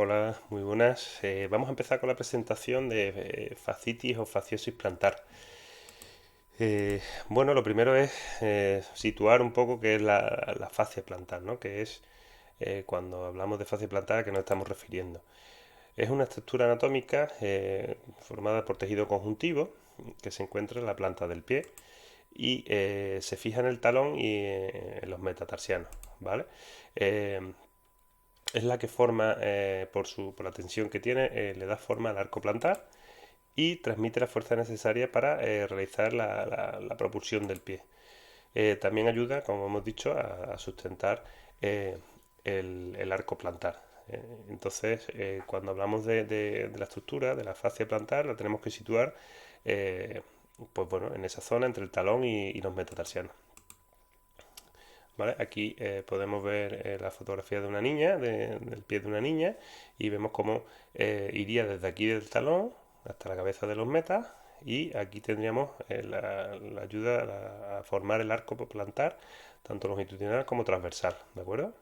Hola, muy buenas. Vamos a empezar con la presentación de fascitis o fasciosis plantar. Bueno, lo primero es situar un poco qué es la fascia plantar, ¿no? Que es cuando hablamos de fascia plantar a qué nos estamos refiriendo. Es una estructura anatómica formada por tejido conjuntivo que se encuentra en la planta del pie y se fija en el talón y en los metatarsianos, ¿vale? Eh, es la que forma, por la tensión que tiene, le da forma al arco plantar y transmite la fuerza necesaria para realizar la propulsión del pie. También ayuda, como hemos dicho, a sustentar eh, el arco plantar. Entonces, cuando hablamos de la estructura, de la fascia plantar, la tenemos que situar pues bueno, en esa zona entre el talón y los metatarsianos. ¿Vale? Aquí podemos ver la fotografía de una niña, del pie de una niña, y vemos cómo iría desde aquí del talón hasta la cabeza de los metas, y aquí tendríamos la ayuda a formar el arco plantar, tanto longitudinal como transversal, ¿de acuerdo?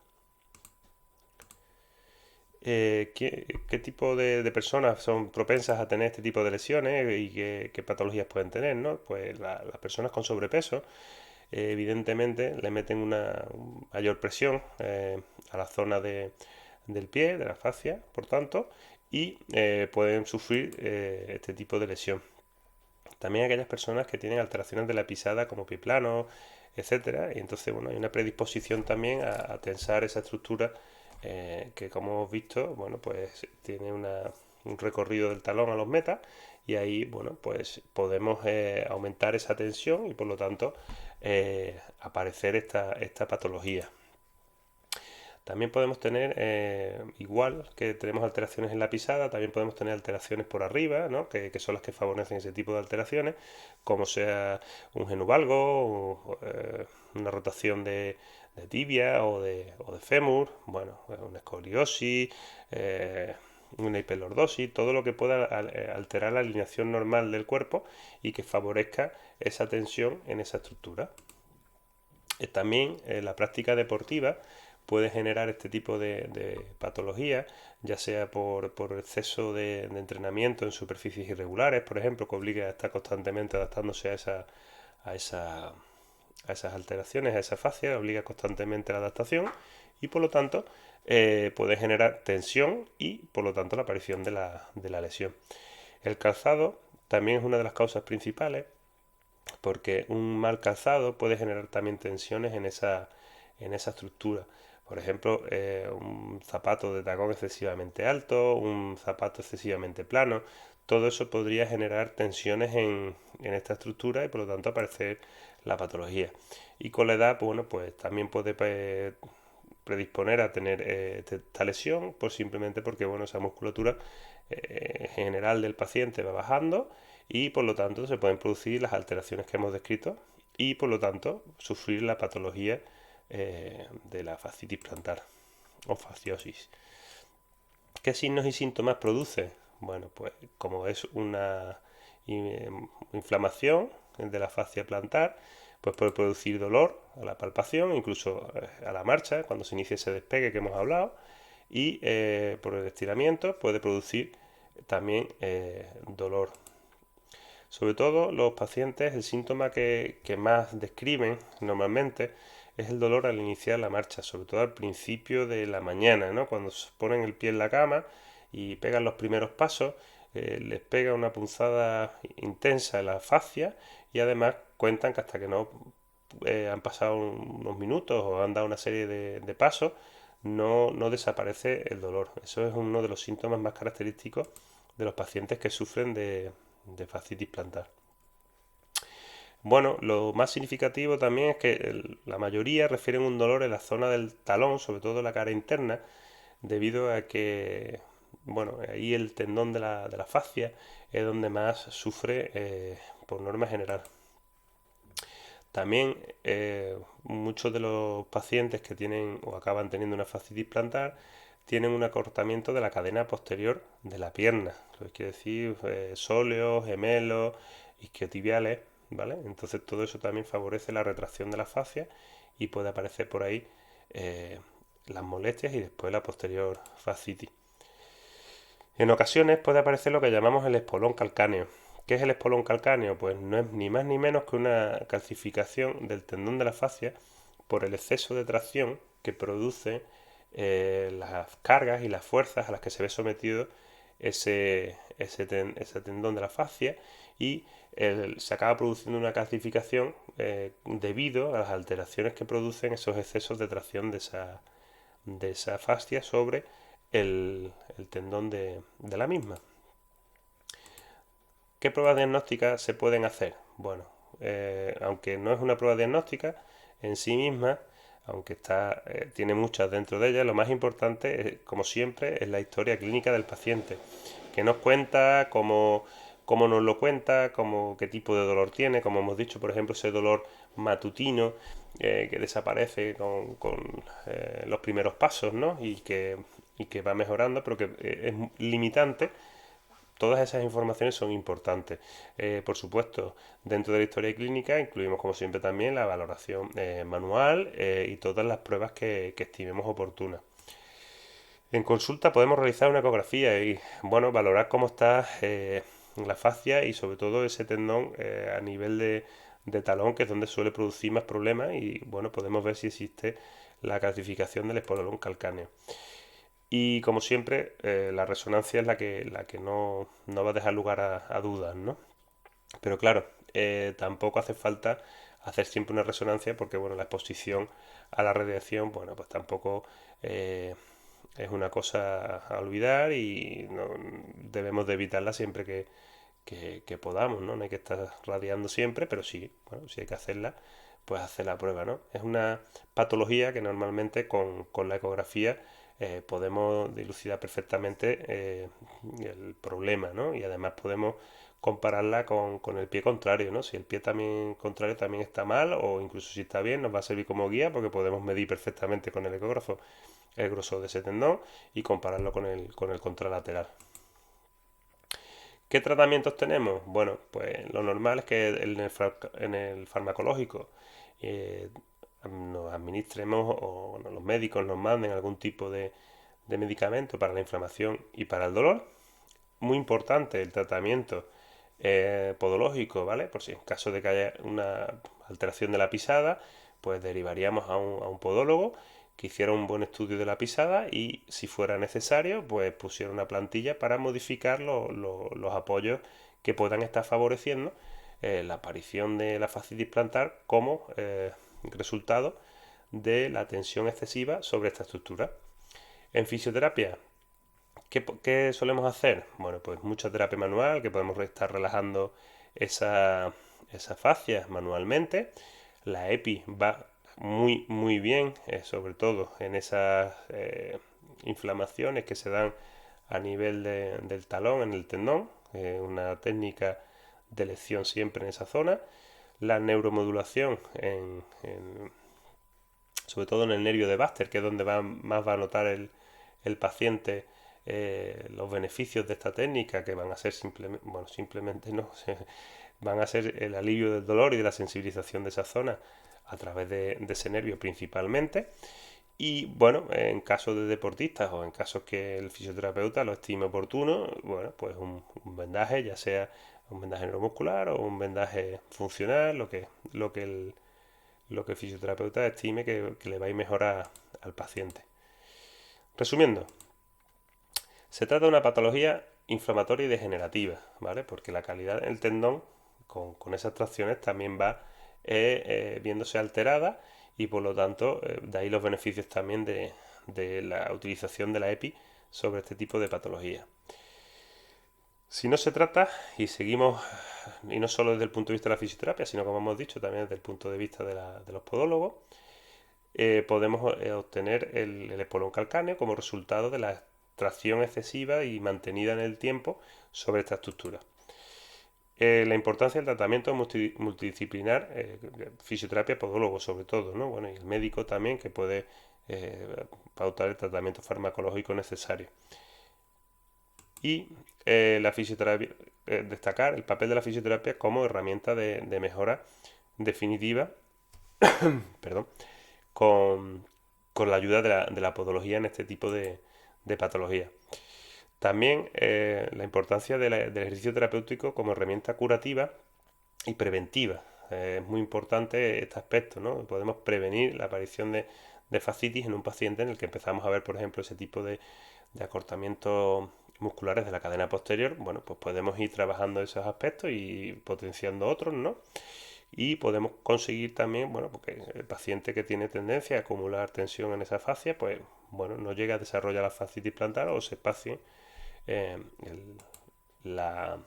¿Qué tipo de personas son propensas a tener este tipo de lesiones y qué patologías pueden tener, ¿no? Pues las personas con sobrepeso evidentemente le meten una mayor presión a la zona del pie, de la fascia, por tanto, y pueden sufrir este tipo de lesión. También aquellas personas que tienen alteraciones de la pisada como pie plano, etcétera, y entonces bueno, hay una predisposición también a tensar esa estructura que como hemos visto, bueno, pues tiene un recorrido del talón a los metas y ahí, bueno, pues podemos aumentar esa tensión y por lo tanto aparecer esta patología. También podemos tener, igual que tenemos alteraciones en la pisada, también podemos tener alteraciones por arriba, ¿no? que son las que favorecen ese tipo de alteraciones, como sea un genuvalgo, una rotación de tibia o de fémur, bueno, una escoliosis, una hiperlordosis, todo lo que pueda alterar la alineación normal del cuerpo y que favorezca esa tensión en esa estructura. También la práctica deportiva puede generar este tipo de patologías, ya sea por exceso de entrenamiento en superficies irregulares, por ejemplo, que obligue a estar constantemente adaptándose a, esa, a esas alteraciones, a esa fascia, obliga constantemente a la adaptación y por lo tanto puede generar tensión y por lo tanto la aparición de la lesión. El calzado también es una de las causas principales porque un mal calzado puede generar también tensiones en esa estructura. Por ejemplo, un zapato de tacón excesivamente alto, un zapato excesivamente plano, todo eso podría generar tensiones en esta estructura y por lo tanto aparecer la patología. Y con la edad, bueno, pues también puede predisponer a tener esta lesión, pues simplemente porque bueno, esa musculatura general del paciente va bajando y por lo tanto se pueden producir las alteraciones que hemos descrito y por lo tanto sufrir la patología de la fascitis plantar o fasciosis. ¿Qué signos y síntomas produce? Bueno, pues como es una inflamación de la fascia plantar, pues puede producir dolor a la palpación, incluso a la marcha, cuando se inicia ese despegue que hemos hablado, y por el estiramiento puede producir también dolor. Sobre todo los pacientes, el síntoma que más describen normalmente es el dolor al iniciar la marcha, sobre todo al principio de la mañana, ¿no? Cuando se ponen el pie en la cama y pegan los primeros pasos, les pega una punzada intensa en la fascia y además cuentan que hasta que no han pasado unos minutos o han dado una serie de pasos, no desaparece el dolor. Eso es uno de los síntomas más característicos de los pacientes que sufren de fascitis plantar. Bueno, lo más significativo también es que la mayoría refieren un dolor en la zona del talón, sobre todo en la cara interna, debido a que, bueno, ahí el tendón de la fascia es donde más sufre por norma general. También muchos de los pacientes que tienen o acaban teniendo una fascitis plantar tienen un acortamiento de la cadena posterior de la pierna, lo que quiere decir sóleos, gemelos, isquiotibiales, ¿vale? Entonces todo eso también favorece la retracción de la fascia y puede aparecer por ahí las molestias y después la posterior fascitis. En ocasiones puede aparecer lo que llamamos el espolón calcáneo. ¿Qué es el espolón calcáneo? Pues no es ni más ni menos que una calcificación del tendón de la fascia por el exceso de tracción que produce las cargas y las fuerzas a las que se ve sometido ese tendón de la fascia y se acaba produciendo una calcificación debido a las alteraciones que producen esos excesos de tracción de esa fascia sobre el tendón de la misma. ¿Qué pruebas diagnósticas se pueden hacer? Bueno, aunque no es una prueba diagnóstica en sí misma, aunque tiene muchas dentro de ellas, lo más importante, como siempre, es la historia clínica del paciente, que nos cuenta cómo nos lo cuenta, qué tipo de dolor tiene, como hemos dicho, por ejemplo, ese dolor matutino que desaparece con los primeros pasos, ¿no? Y que va mejorando, pero que es limitante. Todas esas informaciones son importantes. Por supuesto, dentro de la historia clínica incluimos, como siempre, también la valoración manual y todas las pruebas que estimemos oportunas. En consulta podemos realizar una ecografía y, bueno, valorar cómo está la fascia y sobre todo ese tendón a nivel de talón, que es donde suele producir más problemas y, bueno, podemos ver si existe la calcificación del espolón calcáneo. Y como siempre, la resonancia es la que no va a dejar lugar a dudas, ¿no? Pero claro, tampoco hace falta hacer siempre una resonancia porque, bueno, la exposición a la radiación, bueno, pues tampoco es una cosa a olvidar y debemos de evitarla siempre que podamos, ¿no? No hay que estar radiando siempre, pero sí, bueno, si hay que hacerla, pues hacer la prueba, ¿no? Es una patología que normalmente con la ecografía podemos dilucidar perfectamente el problema, ¿no? Y además podemos compararla con el pie contrario, ¿no? Si el pie también contrario también está mal o incluso si está bien, nos va a servir como guía porque podemos medir perfectamente con el ecógrafo el grosor de ese tendón y compararlo con el contralateral. ¿Qué tratamientos tenemos? Bueno, pues lo normal es que en el farmacológico eh, nos administremos o bueno, los médicos nos manden algún tipo de medicamento para la inflamación y para el dolor. Muy importante el tratamiento podológico, ¿vale? Por si en caso de que haya una alteración de la pisada, pues derivaríamos a un podólogo que hiciera un buen estudio de la pisada y si fuera necesario, pues pusiera una plantilla para modificar los apoyos que puedan estar favoreciendo la aparición de la fascitis plantar como resultado de la tensión excesiva sobre esta estructura. En fisioterapia, ¿qué solemos hacer? Bueno, pues mucha terapia manual, que podemos estar relajando esa fascia manualmente. La EPI va muy, muy bien, sobre todo en esas inflamaciones que se dan a nivel del talón, en el tendón. Una técnica de elección siempre en esa zona. La neuromodulación, sobre todo en el nervio de Baxter, que es donde más va a notar el paciente los beneficios de esta técnica, que van a ser simplemente no, van a ser el alivio del dolor y de la sensibilización de esa zona a través de ese nervio principalmente. Y bueno, en casos de deportistas o en casos que el fisioterapeuta lo estime oportuno, bueno, pues un vendaje, ya sea un vendaje neuromuscular o un vendaje funcional, lo que el fisioterapeuta estime que le va a ir mejor al paciente. Resumiendo, se trata de una patología inflamatoria y degenerativa, ¿vale? Porque la calidad del tendón con esas tracciones también va viéndose alterada y por lo tanto de ahí los beneficios también de la utilización de la EPI sobre este tipo de patología. Si no se trata y seguimos, y no solo desde el punto de vista de la fisioterapia, sino como hemos dicho también desde el punto de vista de los podólogos, podemos obtener el espolón calcáneo como resultado de la tracción excesiva y mantenida en el tiempo sobre esta estructura. La importancia del tratamiento multidisciplinar, fisioterapia, podólogo sobre todo, ¿no? Bueno, y el médico también que puede pautar el tratamiento farmacológico necesario. Y la fisioterapia, destacar el papel de la fisioterapia como herramienta de mejora definitiva, perdón, con la ayuda de la podología en este tipo de patología. También la importancia del ejercicio terapéutico como herramienta curativa y preventiva. Es muy importante este aspecto, ¿no? Podemos prevenir la aparición de fascitis en un paciente en el que empezamos a ver, por ejemplo, ese tipo de acortamientos musculares de la cadena posterior. Bueno, pues podemos ir trabajando esos aspectos y potenciando otros, ¿no? Y podemos conseguir también, bueno, porque el paciente que tiene tendencia a acumular tensión en esa fascia, pues, bueno, no llega a desarrollar la fascitis plantar o se espacie eh, el- la-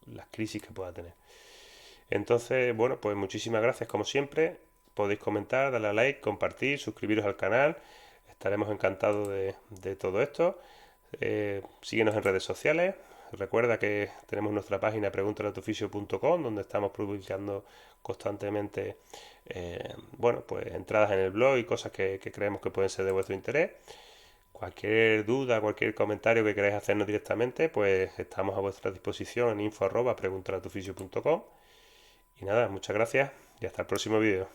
las crisis que pueda tener. Entonces, bueno, pues muchísimas gracias como siempre. Podéis comentar, darle a like, compartir, suscribiros al canal. Estaremos encantados de todo esto. Síguenos en redes sociales. Recuerda que tenemos nuestra página preguntalatufisio.com donde estamos publicando constantemente bueno, pues entradas en el blog y cosas que creemos que pueden ser de vuestro interés. Cualquier duda, cualquier comentario que queráis hacernos directamente, pues estamos a vuestra disposición en info@preguntalatufisio.com. Y nada, muchas gracias y hasta el próximo vídeo.